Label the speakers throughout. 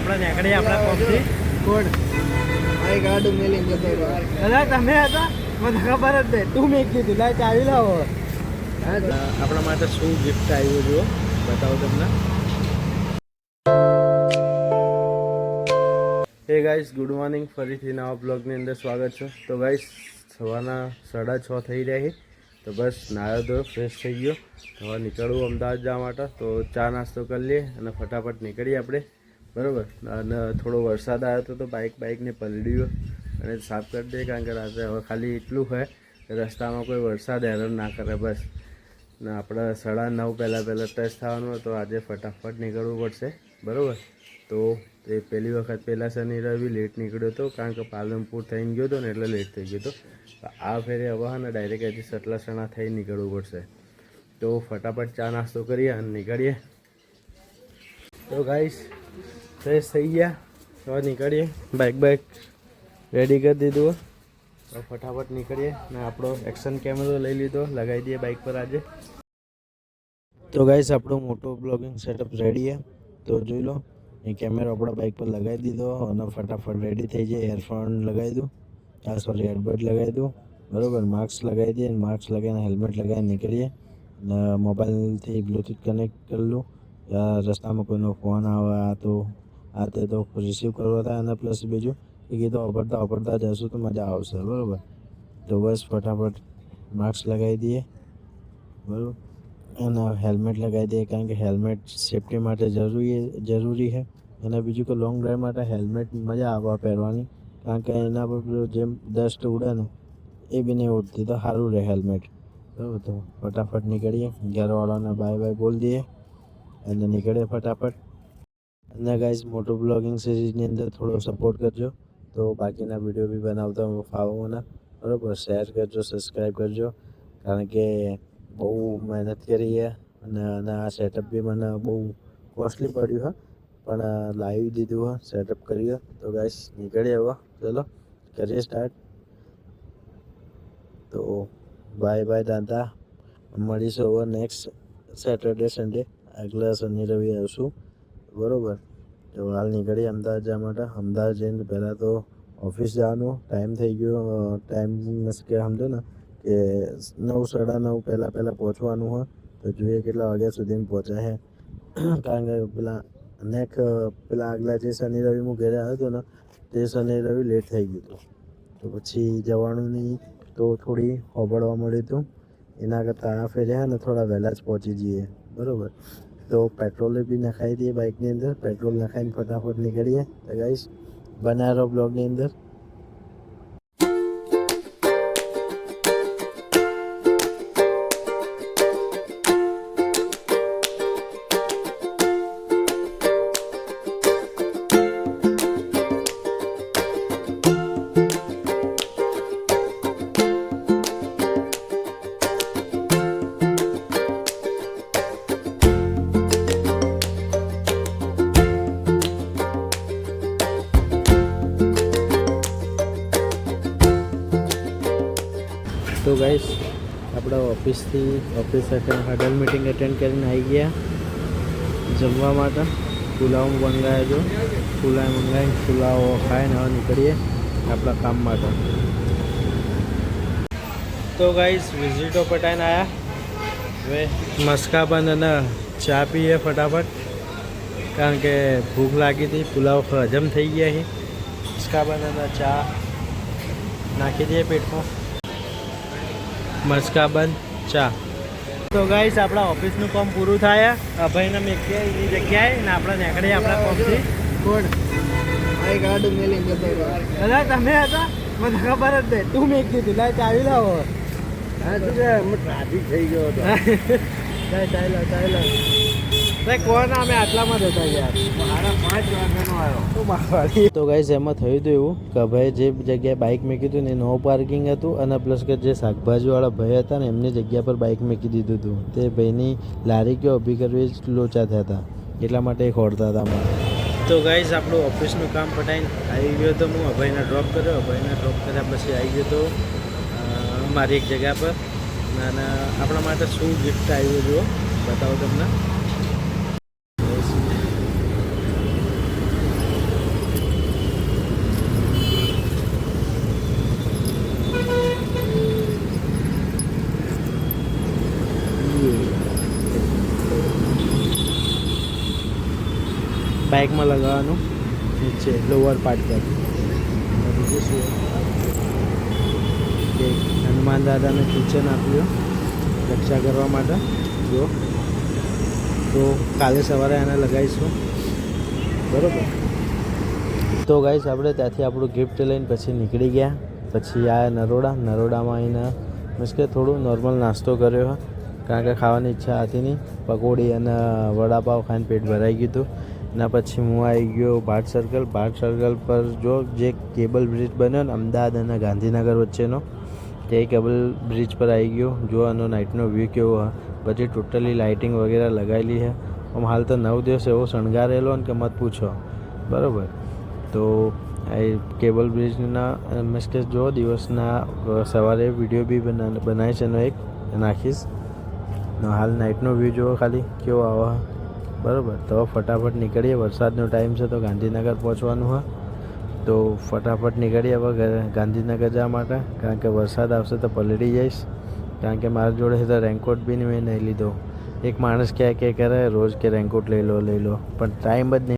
Speaker 1: આપણે નીકળીએ આપણા પગથી કોણ
Speaker 2: આ ગાડું મેલી જતો
Speaker 1: દાદા તમે હતા મને ખબર જ નહીં તું મેં કીધું લાય ચાવી લાવો આપણા માટે શું ગિફ્ટ આવ્યું જુઓ બતાવો તમને હે ગાઈસ ગુડ મોર્નિંગ ફરીથી નવા બ્લોગની અંદર સ્વાગત છે તો ગાઈસ સવારના 6:30 થઈ રહ્યા છે તો બસ નાયો ધોયો ફ્રેશ થઈ ગયો હવે નીકળવું અમદાવાદ જવા માટે તો ચા નાસ્તો કરી લઈએ અને ફટાફટ નીકળીએ આપણે બરાબર અને થોડો વરસાદ આવ્યો હતો તો બાઇકને પલળ્યું અને સાફ કરી દઈએ કારણ કે રાત્રે હવે ખાલી એટલું હોય કે રસ્તામાં કોઈ વરસાદ હેરાન ના કરે બસ ને આપણે 9:30 પહેલાં ટચ થવાનું હોય તો આજે ફટાફટ નીકળવું પડશે બરાબર તો એ પહેલી વખત પહેલાં શનિ રવિ લેટ નીકળ્યો હતો કારણ કે પાલનપુર થઈને ગયો હતો ને એટલે લેટ થઈ ગયો હતો આ ફેરે હવે ને ડાયરેક્ટ હજી સટલાસણા થઈ નીકળવું પડશે તો ફટાફટ ચા નાસ્તો કરીએ અને નીકળીએ તો ગાઈસ ફ્રેશ થઈ ગયા હવે નીકળીએ બાઇક રેડી કરી દીધું તો ફટાફટ નીકળીએ ને આપણો એક્શન કેમેરો લઈ લીધો લગાવી દઈએ બાઇક પર આજે તો ગાઈસ આપણો મોટો બ્લોગિંગ સેટઅપ રેડી છે તો જોઈ લો એ કેમેરો આપણા બાઇક પર લગાવી દીધો અને ફટાફટ રેડી થઈ જાય એરફોન લગાવી દઉં સોરી એરબડ લગાવી દઉં બરાબર માસ્ક લગાવી દઈએ માસ્ક લગાવીને હેલ્મેટ લગાવીને નીકળીએ અને મોબાઈલથી બ્લૂટૂથ કનેક્ટ કરી લઉં રસ્તામાં કોઈનો ફોન આવે આ તે તો રિસીવ કરવા થાય અને પ્લસ બીજું એ કીધું વાપરતા જશું તો મજા આવશે બરાબર તો બસ ફટાફટ માસ્ક લગાવી દઈએ બરાબર અને હેલ્મેટ લગાવી દઈએ કારણ કે હેલ્મેટ સેફટી માટે જરૂરી છે અને બીજું કે લોંગ ડ્રાઈવ માટે હેલ્મેટ મજા આવે પહેરવાની કારણ કે એના પર જેમ ડસ્ટ ઉડે ને એ બી નહીં ઉડતી તો સારું રહે હેલ્મેટ બરાબર તો ફટાફટ નીકળીએ ઘરવાળાને બાય બોલ દઈએ અને નીકળીએ ફટાફટ અને ગાઈઝ મોટો બ્લોગિંગ સિરીઝની અંદર થોડો સપોર્ટ કરજો તો બાકીના વિડીયો બી બનાવતા ફાવો મને બરાબર શેર કરજો સબસ્ક્રાઈબ કરજો કારણ કે બહુ મહેનત કરી છે અને આ સેટઅપ બી મને બહુ કોસ્ટલી પડ્યું હા પણ લાવી દીધું હા સેટઅપ કર્યું તો ગાઈસ નીકળીએ હવે ચલો કરીએ સ્ટાર્ટ તો બાય દાદા મળીશું હવે નેક્સ્ટ સેટરડે સન્ડે આગલા શનિ રવિ આવશું બરાબર તો હાલ નીકળીએ અમદાવાદ જવા માટે અમદાવાદ જઈને પહેલાં તો ઓફિસ જવાનું ટાઈમ થઈ ગયો ટાઈમ મીન્સ કે સમજો ને કે 9:30 પહેલાં પહોંચવાનું હોય તો જોઈએ કેટલા વાગ્યા સુધી પહોંચાય છે કારણ કે પેલા આગલા જે શનિ રવિ હું ઘરે આવ્યો હતો ને તે શનિ રવિ લેટ થઈ ગયું હતું તો પછી જવાનું નહીં તો થોડી હોબળવા મળ્યું હતું એના કરતાં આ ફેર્યા ને થોડા વહેલા જ પહોંચી જઈએ બરાબર તો પેટ્રોલ બી નખાવી દઈએ બાઇકની અંદર પેટ્રોલ નખાઈને ફટાફટ નીકળીએ તો ગાઈસ બનાવો બ્લોગની અંદર તો ગાઈસ આપણા ઓફિસ હડલ મિટિંગ અટેન્ડ કરીને આવી ગયા જમવા માટે પુલાવ મંગાવ્યો પુલાવ ખાઈને હવે નીકળીએ આપણા કામ માટે તો ગાઈસ વિઝિટો પટાઈને આવ્યા હવે મસ્કાબન અને ચા પીએ ફટાફટ કારણ કે ભૂખ લાગી હતી પુલાવ હજમ થઈ ગયા છે મસ્કાબન અને ચા નાખી દઈએ પેટમાં મસ્કાબન ચા તો ગાઈસ આપણા ઓફિસનું કામ પૂરું થાય અભયને મેકીએ એની જગ્યાએ ને આપણે નીકળીએ આપણા પગથી કોણ
Speaker 2: આ ગાડું મેલી જતો
Speaker 1: દાદા તમે હતા મને ખબર જ નહીં તું મેક દીધું લાય ચાવી લાવો
Speaker 2: હા તું ટ્રાફિક થઈ ગયો હતો
Speaker 1: ચાલો કોણ અમે આટલામાં જતા યાર
Speaker 2: મારા 5 વાગ્યાનો આવ્યો
Speaker 1: તો ગાઈસ એમાં થયું હતું એવું કે ભાઈ જે જગ્યાએ બાઇક મૂક્યું હતું ને નો પાર્કિંગ હતું અને પ્લસ કે જે શાકભાજીવાળા ભાઈ હતા ને એમની જગ્યા પર બાઇક મૂકી દીધું હતું તે ભાઈની લારી કે ઊભી કરવી જ લોચા થયા હતા એટલા માટે એ ખોડતા હતા અમારે તો ગાઈસ આપણું ઓફિસનું કામ પટાઈને આવી ગયો તો હું અભયને ડ્રોપ કર્યા પછી આવી ગયો તો મારી એક જગ્યા પર અને આપણા માટે શું ગિફ્ટ આવ્યું જુઓ બતાવો તમને બાઇકમાં લગાવવાનું નીચે લોઅર પાર્ટ પર. બીજું શું કે હનુમાન દાદાને કિચન આપ્યું રક્ષા કરવા માટે. જો તો કાલે સવારે એને લગાવીશું, બરાબર. તો ગાઈસ આપણે ત્યાંથી આપણું ગિફ્ટ લઈને પછી નીકળી ગયા. પછી આ નરોડામાં આવીને મીન્સ કે થોડું નોર્મલ નાસ્તો કર્યો, કારણ કે ખાવાની ઈચ્છા હતી નહીં. પકોડી અને વડાપાવ ખાઈને પેટ ભરાઈ ગયું હતું. એના પછી હું આવી ગયો ભાટ સર્કલ પર. જો જે કેબલ બ્રિજ બન્યો ને અમદાવાદ અને ગાંધીનગર વચ્ચેનો, તે કેબલ બ્રિજ પર આવી ગયો. જો આનો નાઇટનો વ્યૂ કેવો હોય. બધી ટોટલી લાઇટિંગ વગેરે લગાવેલી છે. આમ હાલ તો 9 દિવસ એવો શણગારેલો ને કે મત પૂછો, બરાબર. તો એ કેબલ બ્રિજના મીન્સ કે જો દિવસના સવારે વિડીયો બી બનાવી છે એનો એક નાખીશ. હાલ નાઇટનો વ્યૂ જુઓ ખાલી કેવો આવે, બરાબર. તો ફટાફટ નીકળીએ, વરસાદનો ટાઈમ છે તો ગાંધીનગર પહોંચવાનું હોય. તો ફટાફટ નીકળીએ હવે ગાંધીનગર જવા માટે, કારણ કે વરસાદ આવશે તો પલળી જઈશ. કારણ કે મારા જોડે તો રેનકોટ બી મેં નહીં લીધો. એક માણસ કહે કે કરે રોજ કે રેનકોટ લઈ લો, પણ ટાઈમ જ નહીં.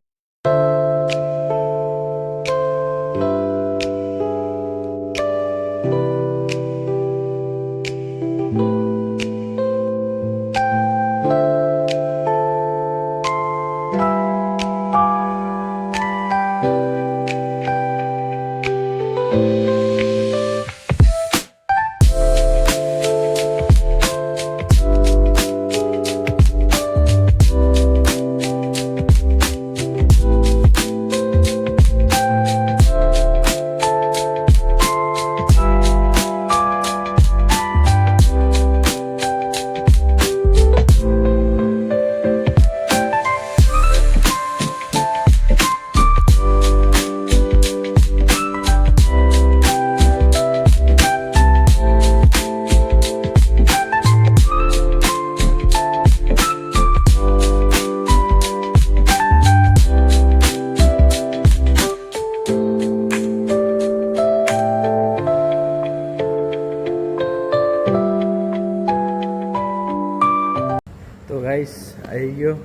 Speaker 1: ગાઈસ આવી ગયો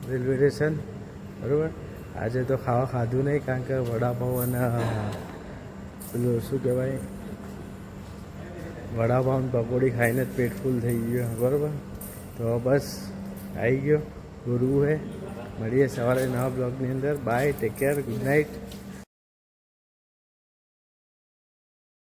Speaker 1: રેલવે સ્ટેશન, બરાબર. આજે તો ખાધું નહીં, કારણ કે વડાપાવ અને પેલું શું કહેવાય વડાપાવ અને પકોડી ખાઈને જ પેટ ફૂલ થઈ ગયું, બરાબર. તો બસ આવી ગયો, ગુરુ હે. મળીએ સવારે નવા બ્લોગની અંદર. Bye, take care, good night.